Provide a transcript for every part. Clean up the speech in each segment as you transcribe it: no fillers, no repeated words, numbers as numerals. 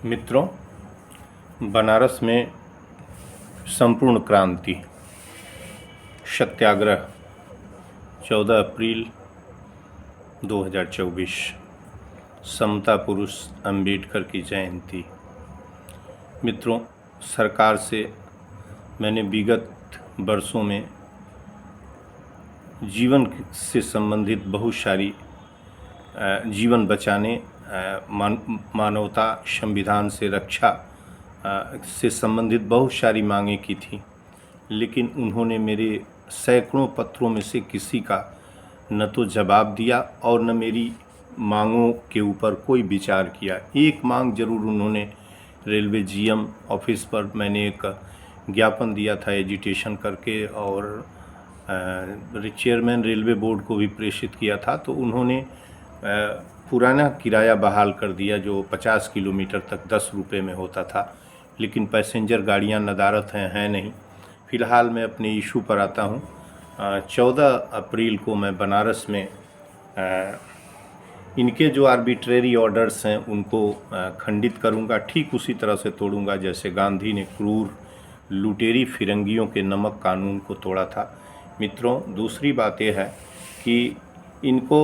मित्रों, बनारस में संपूर्ण क्रांति सत्याग्रह 14 अप्रैल 2024 समता पुरुष अंबेडकर की जयंती। मित्रों, सरकार से मैंने विगत वर्षों में जीवन से संबंधित बहुत सारी जीवन बचाने, मानवता, संविधान से रक्षा से संबंधित बहुत सारी मांगें की थी, लेकिन उन्होंने मेरे सैकड़ों पत्रों में से किसी का न तो जवाब दिया और न मेरी मांगों के ऊपर कोई विचार किया। एक मांग जरूर उन्होंने रेलवे जीएम ऑफिस पर मैंने एक ज्ञापन दिया था एजिटेशन करके, और चेयरमैन रेलवे बोर्ड को भी प्रेषित किया था, तो उन्होंने पुराना किराया बहाल कर दिया जो 50 किलोमीटर तक 10 रुपये में होता था, लेकिन पैसेंजर गाड़ियां नदारत हैं नहीं। फ़िलहाल मैं अपने इशू पर आता हूं। 14 अप्रैल को मैं बनारस में इनके जो आर्बिट्रेरी ऑर्डर्स हैं उनको खंडित करूंगा, ठीक उसी तरह से तोड़ूंगा जैसे गांधी ने क्रूर लुटेरी फिरंगियों के नमक कानून को तोड़ा था। मित्रों, दूसरी बात यह है कि इनको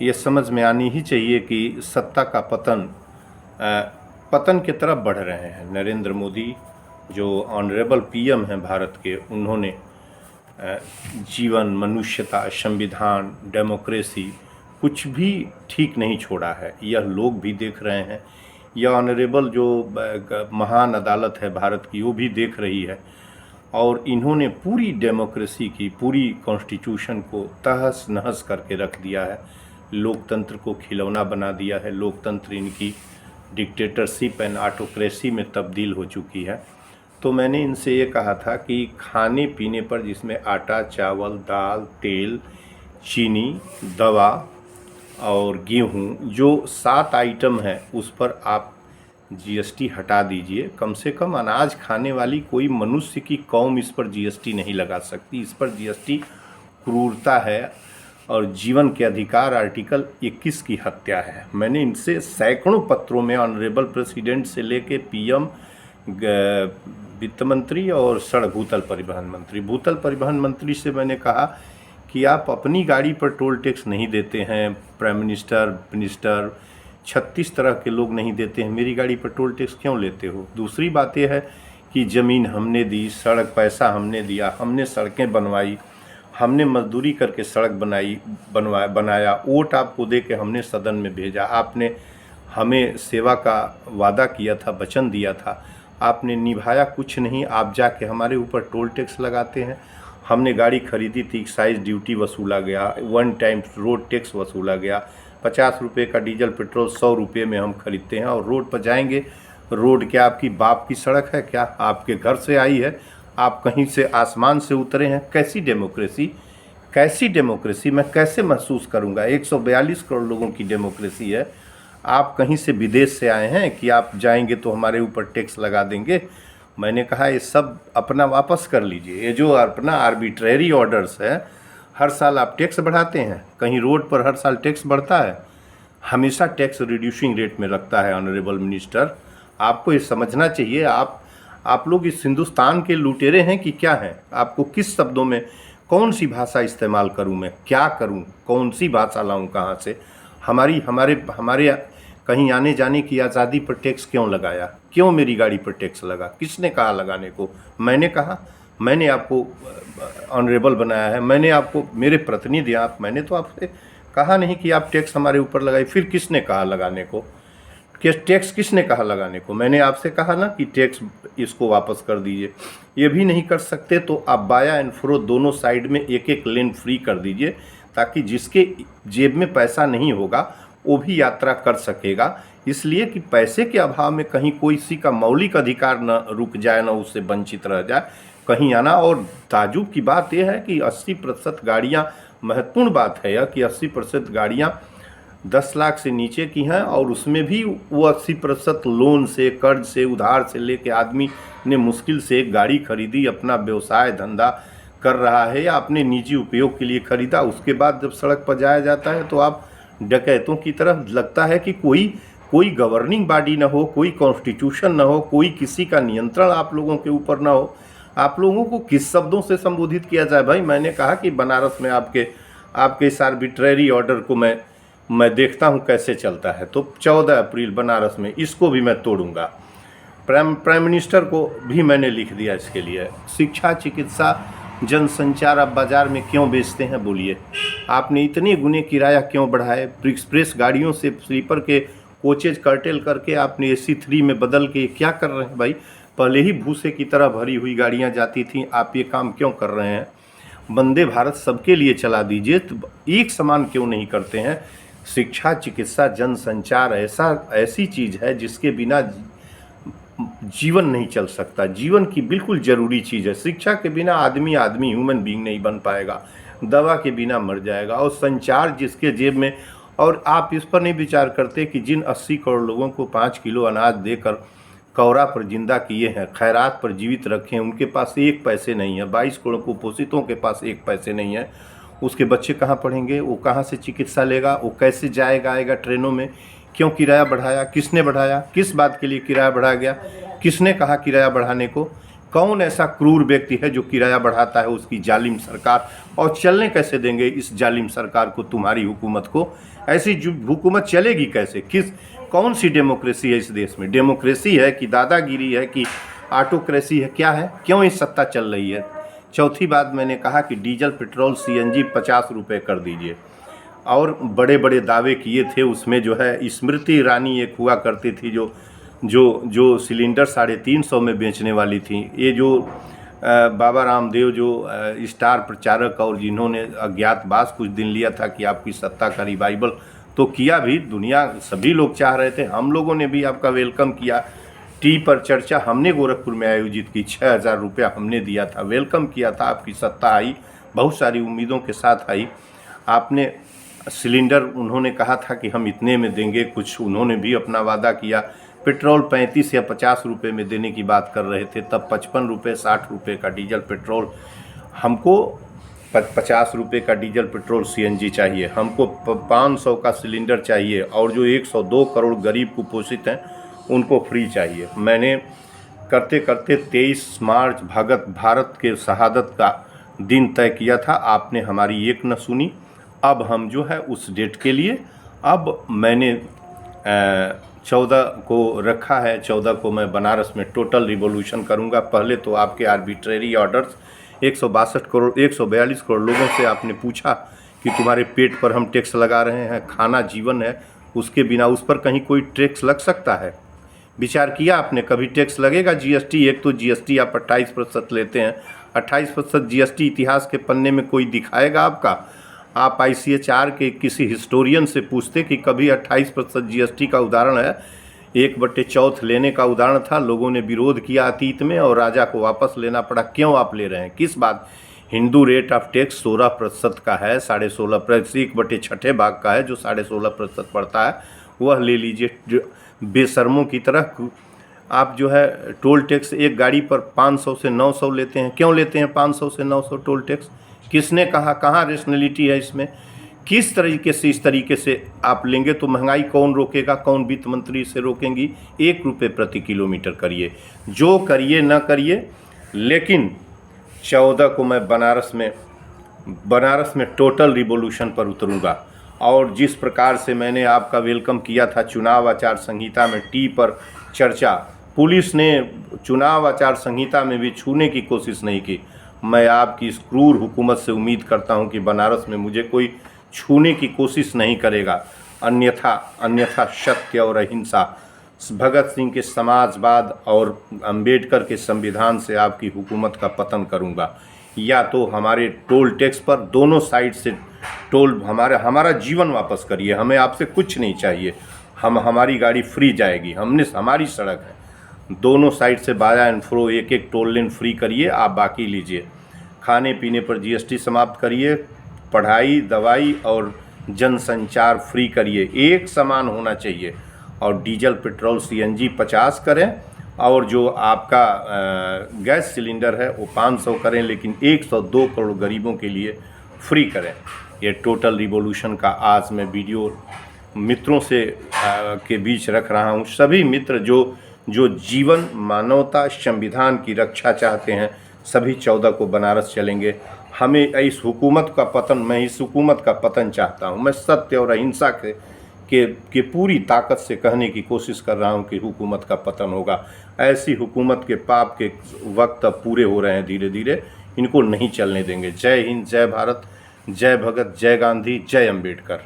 ये समझ में आनी ही चाहिए कि सत्ता का पतन की तरफ बढ़ रहे हैं। नरेंद्र मोदी जो ऑनरेबल पीएम हैं भारत के, उन्होंने जीवन, मनुष्यता, संविधान, डेमोक्रेसी कुछ भी ठीक नहीं छोड़ा है। यह लोग भी देख रहे हैं, यह ऑनरेबल जो महान अदालत है भारत की वो भी देख रही है, और इन्होंने पूरी डेमोक्रेसी की, पूरी कॉन्स्टिट्यूशन को तहस नहस करके रख दिया है। लोकतंत्र को खिलौना बना दिया है। लोकतंत्र इनकी डिक्टेटरशिप एंड ऑटोक्रेसी में तब्दील हो चुकी है। तो मैंने इनसे ये कहा था कि खाने पीने पर, जिसमें आटा, चावल, दाल, तेल, चीनी, दवा और गेहूँ, जो 7 आइटम है उस पर आप जीएसटी हटा दीजिए। कम से कम अनाज खाने वाली कोई मनुष्य की कौम इस पर जीएसटी नहीं लगा सकती। इस पर जीएसटी क्रूरता है, और जीवन के अधिकार आर्टिकल 21 की हत्या है। मैंने इनसे सैकड़ों पत्रों में ऑनरेबल प्रेसिडेंट से लेके पीएम, वित्त मंत्री और सड़क भूतल परिवहन मंत्री से मैंने कहा कि आप अपनी गाड़ी पर टोल टैक्स नहीं देते हैं, प्राइम मिनिस्टर 36 तरह के लोग नहीं देते हैं, मेरी गाड़ी पर टोल टैक्स क्यों लेते हो? दूसरी बात यह है कि ज़मीन हमने दी, सड़क पैसा हमने दिया, हमने सड़कें बनवाई, हमने मजदूरी करके सड़क बनाया, वोट आपको दे के हमने सदन में भेजा, आपने हमें सेवा का वादा किया था, वचन दिया था, आपने निभाया कुछ नहीं। आप जाके हमारे ऊपर टोल टैक्स लगाते हैं। हमने गाड़ी खरीदी थी, एक्साइज ड्यूटी वसूला गया, 1 टाइम रोड टैक्स वसूला गया, 50 रुपये का डीजल पेट्रोल 100 रुपये में हम खरीदते हैं, और रोड पर जाएंगे। रोड क्या आपकी बाप की सड़क है? क्या आपके घर से आई है? आप कहीं से आसमान से उतरे हैं? कैसी डेमोक्रेसी मैं कैसे महसूस करूंगा? 142 करोड़ लोगों की डेमोक्रेसी है। आप कहीं से विदेश से आए हैं कि आप जाएंगे तो हमारे ऊपर टैक्स लगा देंगे? मैंने कहा ये सब अपना वापस कर लीजिए। ये जो अपना आर्बिट्रेरी ऑर्डर्स है, हर साल आप टैक्स बढ़ाते हैं, कहीं रोड पर हर साल टैक्स बढ़ता है, हमेशा टैक्स रिड्यूसिंग रेट में रखता है ऑनरेबल मिनिस्टर। आपको ये समझना चाहिए। आप लोग इस हिंदुस्तान के लुटेरे हैं कि क्या हैं? आपको किस शब्दों में, कौन सी भाषा इस्तेमाल करूं मैं, क्या करूं, कौन सी भाषा लाऊं, कहाँ से? हमारे कहीं आने जाने की आज़ादी पर टैक्स क्यों लगाया? क्यों मेरी गाड़ी पर टैक्स लगा? किसने कहा लगाने को? मैंने कहा? मैंने आपको ऑनरेबल बनाया है, मैंने आपको मेरे प्रतिनिधि आप, मैंने तो आपसे कहा नहीं कि आप टैक्स हमारे ऊपर लगाए। फिर किसने कहा लगाने को? टैक्स किसने कहा लगाने को? मैंने आपसे कहा ना कि टैक्स इसको वापस कर दीजिए। ये भी नहीं कर सकते तो आप बाया एंड फ्रो दोनों साइड में एक लेन फ्री कर दीजिए, ताकि जिसके जेब में पैसा नहीं होगा वो भी यात्रा कर सकेगा। इसलिए कि पैसे के अभाव में कहीं कोई किसी का मौलिक अधिकार न रुक जाए, न उससे वंचित रह जाए कहीं आना। और ताजुब की बात यह है कि 80% गाड़ियाँ, महत्वपूर्ण बात है यह कि 80% गाड़ियाँ 10 लाख से नीचे की हैं, और उसमें भी वो 80% लोन से, कर्ज से, उधार से लेके आदमी ने मुश्किल से एक गाड़ी खरीदी, अपना व्यवसाय धंधा कर रहा है या अपने निजी उपयोग के लिए खरीदा। उसके बाद जब सड़क पर जाया जाता है तो आप डकैतों की तरह लगता है कि कोई कोई गवर्निंग बॉडी ना हो, कोई कॉन्स्टिट्यूशन ना हो, कोई किसी का नियंत्रण आप लोगों के ऊपर ना हो, आप लोगों को किस शब्दों से संबोधित किया जाए? भाई मैंने कहा कि बनारस में आपके इस आर्बिट्रेरी ऑर्डर को मैं देखता हूं कैसे चलता है। तो 14 अप्रैल बनारस में इसको भी मैं तोड़ूंगा। प्राइम मिनिस्टर को भी मैंने लिख दिया इसके लिए। शिक्षा, चिकित्सा, जनसंचार आप बाजार में क्यों बेचते हैं बोलिए? आपने इतने गुने किराया क्यों बढ़ाए? एक्सप्रेस गाड़ियों से स्लीपर के कोचेज कर्टेल करके आपने AC 3 में बदल के क्या कर रहे हैं भाई? पहले ही भूसे की तरह भरी हुई गाड़ियां जाती थीं, आप ये काम क्यों कर रहे हैं? वंदे भारत सबके लिए चला दीजिए, तो एक समान क्यों नहीं करते हैं? शिक्षा, चिकित्सा, जनसंचार ऐसी चीज़ है जिसके बिना जीवन नहीं चल सकता। जीवन की बिल्कुल ज़रूरी चीज़ है। शिक्षा के बिना आदमी ह्यूमन बीइंग नहीं बन पाएगा, दवा के बिना मर जाएगा। और संचार जिसके जेब में, और आप इस पर नहीं विचार करते कि जिन 80 करोड़ लोगों को 5 किलो अनाज देकर कौरा पर जिंदा किए हैं, खैरात पर जीवित रखे हैं, उनके पास एक पैसे नहीं है। 22 करोड़ कुपोषितों के पास एक पैसे नहीं है। उसके बच्चे कहाँ पढ़ेंगे? वो कहाँ से चिकित्सा लेगा? वो कैसे जाएगा आएगा ट्रेनों में? क्यों किराया बढ़ाया? किसने बढ़ाया? किस बात के लिए किराया बढ़ा गया? किसने कहा किराया बढ़ाने को? कौन ऐसा क्रूर व्यक्ति है जो किराया बढ़ाता है? उसकी जालिम सरकार। और चलने कैसे देंगे इस जालिम सरकार को, तुम्हारी हुकूमत को? ऐसी हुकूमत चलेगी कैसे? कौन सी डेमोक्रेसी है इस देश में? डेमोक्रेसी है कि दादागिरी है कि ऑटोक्रेसी है? क्या है? क्यों ये सत्ता चल रही है? चौथी बात मैंने कहा कि डीजल, पेट्रोल, CNG 50 रुपये कर दीजिए। और बड़े बड़े दावे किए थे उसमें, जो है स्मृति ईरानी एक हुआ करती थी जो सिलेंडर 350 में बेचने वाली थी। ये जो बाबा रामदेव जो स्टार प्रचारक और जिन्होंने अज्ञातवास कुछ दिन लिया था कि आपकी सत्ता का रिवाइवल, तो किया भी, दुनिया सभी लोग चाह रहे थे, हम लोगों ने भी आपका वेलकम किया। टी पर चर्चा हमने गोरखपुर में आयोजित की, 6000 रुपया हमने दिया था, वेलकम किया था। आपकी सत्ता आई, बहुत सारी उम्मीदों के साथ आई। आपने सिलेंडर, उन्होंने कहा था कि हम इतने में देंगे, कुछ उन्होंने भी अपना वादा किया। पेट्रोल 35 या 50 रुपये में देने की बात कर रहे थे, तब 55 रुपये 60 रुपये का डीजल पेट्रोल। हमको 50 रुपये का डीजल पेट्रोल CNG चाहिए, हमको 500 का सिलेंडर चाहिए, और जो 102 करोड़ गरीब कुपोषित हैं उनको फ्री चाहिए। मैंने करते करते 23 मार्च भारत के शहादत का दिन तय किया था। आपने हमारी एक न सुनी। अब हम जो है उस डेट के लिए, अब मैंने 14 को रखा है। 14 को मैं बनारस में टोटल रिवॉल्यूशन करूंगा। पहले तो आपके आर्बिट्रेरी ऑर्डर्स, 142 करोड़ लोगों से आपने पूछा कि तुम्हारे पेट पर हम टैक्स लगा रहे हैं, खाना जीवन है, उसके बिना उस पर कहीं कोई टैक्स लग सकता है? विचार किया आपने कभी टैक्स लगेगा? GST, एक तो GST आप 28% लेते हैं, 28% GST इतिहास के पन्ने में कोई दिखाएगा आपका? आप ICHR के किसी हिस्टोरियन से पूछते कि कभी 28% GST का उदाहरण है, 1/4 लेने का उदाहरण था, लोगों ने विरोध किया अतीत में और राजा को वापस लेना पड़ा। क्यों आप ले रहे हैं? किस बात? हिंदू रेट ऑफ टैक्स 16% का है, 16.5%, 1/6 भाग का है जो 16.5% पड़ता है, वह ले लीजिए। बेशर्मों की तरह आप जो है टोल टैक्स एक गाड़ी पर 500 से 900 लेते हैं। क्यों लेते हैं 500 से 900 टोल टैक्स? किसने कहा? कहाँ रेशनलिटी है इसमें? किस तरीके से, इस तरीके से आप लेंगे तो महंगाई कौन रोकेगा? कौन वित्त मंत्री से रोकेंगी? 1 रुपये प्रति किलोमीटर करिए, जो करिए न करिए, लेकिन 14 को मैं बनारस में टोटल रिवॉल्यूशन पर उतरूंगा। और जिस प्रकार से मैंने आपका वेलकम किया था चुनाव आचार संहिता में, टी पर चर्चा, पुलिस ने चुनाव आचार संहिता में भी छूने की कोशिश नहीं की। मैं आपकी इस क्रूर हुकूमत से उम्मीद करता हूं कि बनारस में मुझे कोई छूने की कोशिश नहीं करेगा, अन्यथा सत्य और अहिंसा, भगत सिंह के समाजवाद और अंबेडकर के संविधान से आपकी हुकूमत का पतन करूंगा। या तो हमारे टोल टैक्स पर दोनों साइड से टोल, हमारा जीवन वापस करिए, हमें आपसे कुछ नहीं चाहिए, हमारी गाड़ी फ्री जाएगी, हमारी सड़क है, दोनों साइड से बाया एंड फ्रो एक टोल लेन फ्री करिए, आप बाकी लीजिए। खाने पीने पर GST समाप्त करिए, पढ़ाई, दवाई और जनसंचार फ्री करिए, एक समान होना चाहिए। और डीजल, पेट्रोल, CNG 50 करें, और जो आपका गैस सिलेंडर है वो 500 करें, लेकिन 102 करोड़ गरीबों के लिए फ्री करें। ये टोटल रिवॉल्यूशन का आज मैं वीडियो मित्रों से के बीच रख रहा हूँ। सभी मित्र जो जीवन, मानवता, संविधान की रक्षा चाहते हैं, सभी 14 को बनारस चलेंगे। हमें इस हुकूमत का पतन, मैं इस हुकूमत का पतन चाहता हूँ। मैं सत्य और अहिंसा के पूरी ताकत से कहने की कोशिश कर रहा हूँ कि हुकूमत का पतन होगा। ऐसी हुकूमत के पाप के वक्त अब पूरे हो रहे हैं धीरे धीरे, इनको नहीं चलने देंगे। जय हिंद, जय भारत, जय भगत, जय गांधी, जय अम्बेडकर।